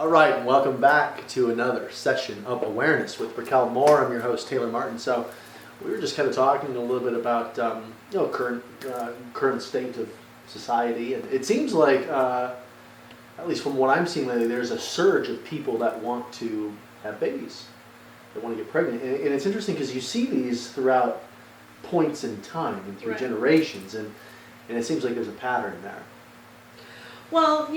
All right, and welcome back to another session of Awareness with Raquel Moore. I'm your host, Taylor Martin. So we were just kind of talking a little bit about current state of society, and it seems like, at least from what I'm seeing lately, there's a surge of people that want to have babies, that want to get pregnant, and it's interesting because you see these throughout points in time and through Right. generations, and it seems like there's a pattern there. Well,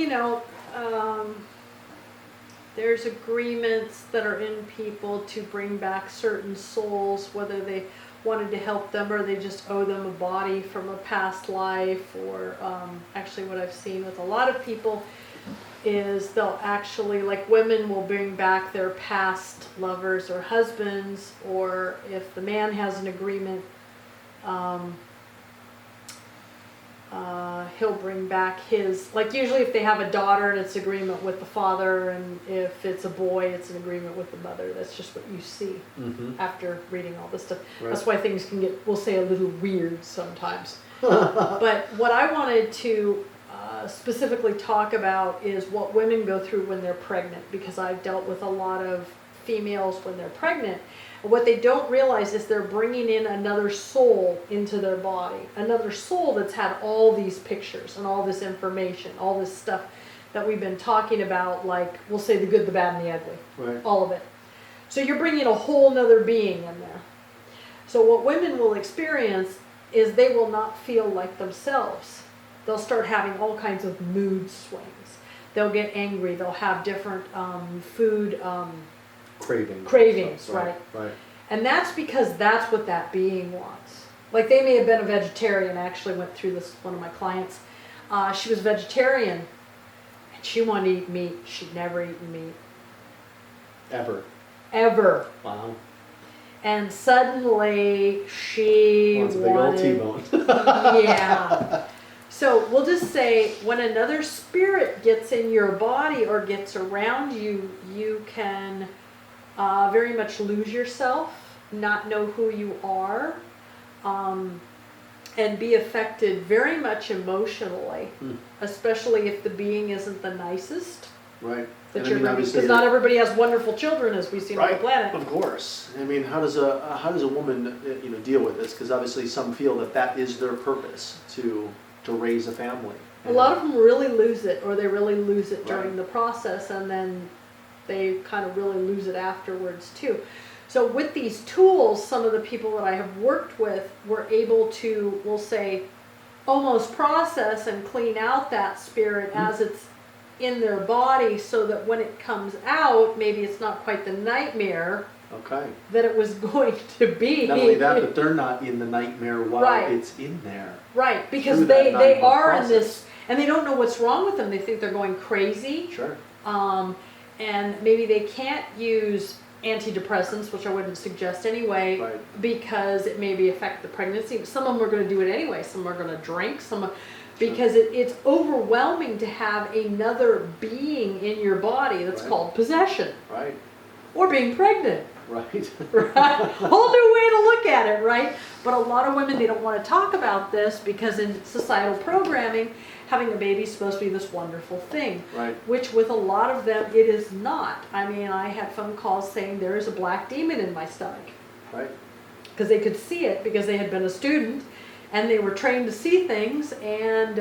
there's agreements that are in people to bring back certain souls, whether they wanted to help them or they just owe them a body from a past life, or actually what I've seen with a lot of people is they'll actually, like women will bring back their past lovers or husbands, or if the man has an agreement, he'll bring back his, like usually if they have a daughter and it's agreement with the father, and if it's a boy it's an agreement with the mother. That's just what you see after reading all this stuff. Right. That's why things can get, we'll say, a little weird sometimes. But what I wanted to specifically talk about is what women go through when they're pregnant, because I've dealt with a lot of females when they're pregnant. What they don't realize is they're bringing in another soul into their body, another soul that's had all these pictures and all this information, all this stuff that we've been talking about, like we'll say the good, the bad, and the ugly, Right. all of it. So you're bringing a whole nother being in there. So what women will experience is they will not feel like themselves. They'll start having all kinds of mood swings. They'll get angry. They'll have different food cravings, right? Right. And that's because that's what that being wants. Like they may have been a vegetarian. I actually went through this with one of my clients. She was vegetarian and she wanted to eat meat. She'd never eaten meat. Ever. Wow. And suddenly she Wants a big old wanted, T-bone. yeah. So we'll just say when another spirit gets in your body or gets around you, you can very much lose yourself, not know who you are, and be affected very much emotionally, especially if the being isn't the nicest. Right. That And you're obviously because not everybody has wonderful children, as we see on the planet. Of course. I mean, how does a woman deal with this? Because obviously some feel that is their purpose, to raise a family. A lot of them really lose it, or they really lose it during Right. the process, and then they kind of really lose it afterwards too. So with these tools, some of the people that I have worked with were able to, we'll say, almost process and clean out that spirit as it's in their body, so that when it comes out, maybe it's not quite the nightmare Okay. that it was going to be. Not only that, but they're not in the nightmare while Right. it's in there. Right, because Through that they 9-month are in process. this, and they don't know what's wrong with them. They think they're going crazy. Sure. And maybe they can't use antidepressants, which I wouldn't suggest anyway, Right. because it maybe affect the pregnancy. Some of them are going to do it anyway. Some are going to drink. Because it's overwhelming to have another being in your body. That's Right. called possession, Right. or being pregnant. Right. Right? Whole new way to look at it, right? But a lot of women, they don't want to talk about this because in societal programming, having a baby is supposed to be this wonderful thing. Right. Which with a lot of them, it is not. I mean, I had phone calls saying there is a black demon in my stomach. Right. Because they could see it, because they had been a student and they were trained to see things, and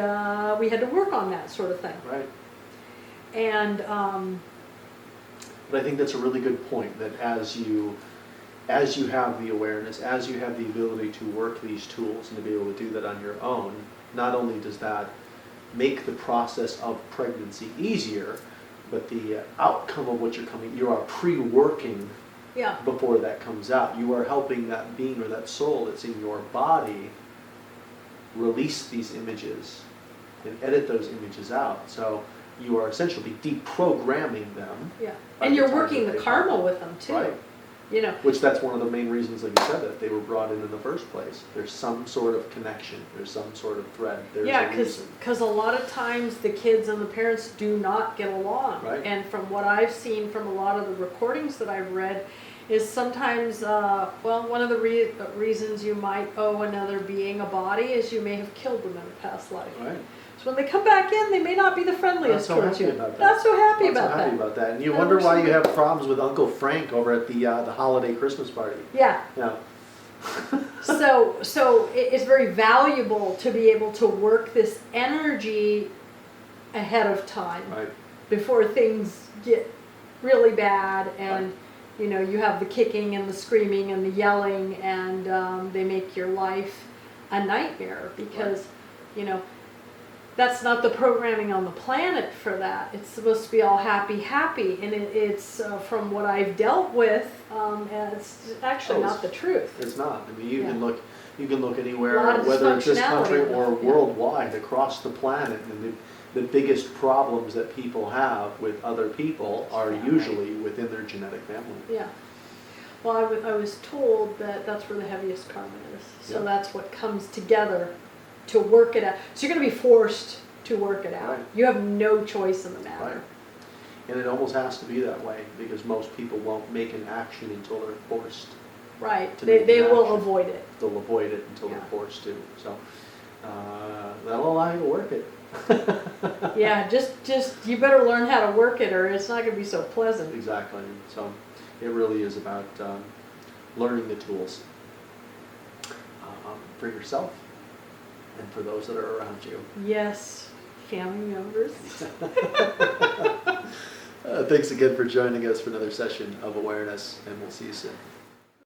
we had to work on that sort of thing. Right. And But I think that's a really good point, that as you have the awareness, as you have the ability to work these tools and to be able to do that on your own, not only does that make the process of pregnancy easier, but the outcome of what you are pre-working yeah, before that comes out. You are helping that being or that soul that's in your body release these images and edit those images out. So you are essentially deprogramming them. yeah. By And the you're time working that the they karma come. with them too. Right. Which that's one of the main reasons, like you said, that they were brought in the first place. There's some sort of connection. There's some sort of thread. There's yeah, a reason. because a lot of times the kids and the parents do not get along. Right. And from what I've seen from a lot of the recordings that I've read, is sometimes, one of the reasons you might owe another being a body is you may have killed them in a past life. Right. So when they come back in, they may not be the friendliest Not so towards you. happy about that. Not so happy Not so about happy that. about that. And you That wonder works why for you me. have problems with Uncle Frank over at the holiday Christmas party. Yeah. Yeah. So it's very valuable to be able to work this energy ahead of time Right. before things get really bad and you know you have the kicking and the screaming and the yelling and they make your life a nightmare because you know that's not the programming on the planet for that. It's supposed to be all happy and it's from what I've dealt with it's actually not the truth. It's not. I mean, you Yeah. can look anywhere, A lot of whether it's this country dysfunctionality, or yeah. worldwide, across the planet, and the biggest problems that people have with other people are Yeah. usually within their genetic family. Yeah. Well, I was told that that's where the heaviest karma is. So Yeah. that's what comes together to work it out. So you're going to be forced to work it out. Right. You have no choice in the matter. Right. And it almost has to be that way because most people won't make an action until they're forced. Right. To They make an will action. avoid it. They'll avoid it until Yeah. they're forced to. So that'll allow you to work it. Yeah, just you better learn how to work it or it's not going to be so pleasant. Exactly. So it really is about learning the tools for yourself and for those that are around you. Yes, family members. Thanks again for joining us for another session of Awareness, and we'll see you soon.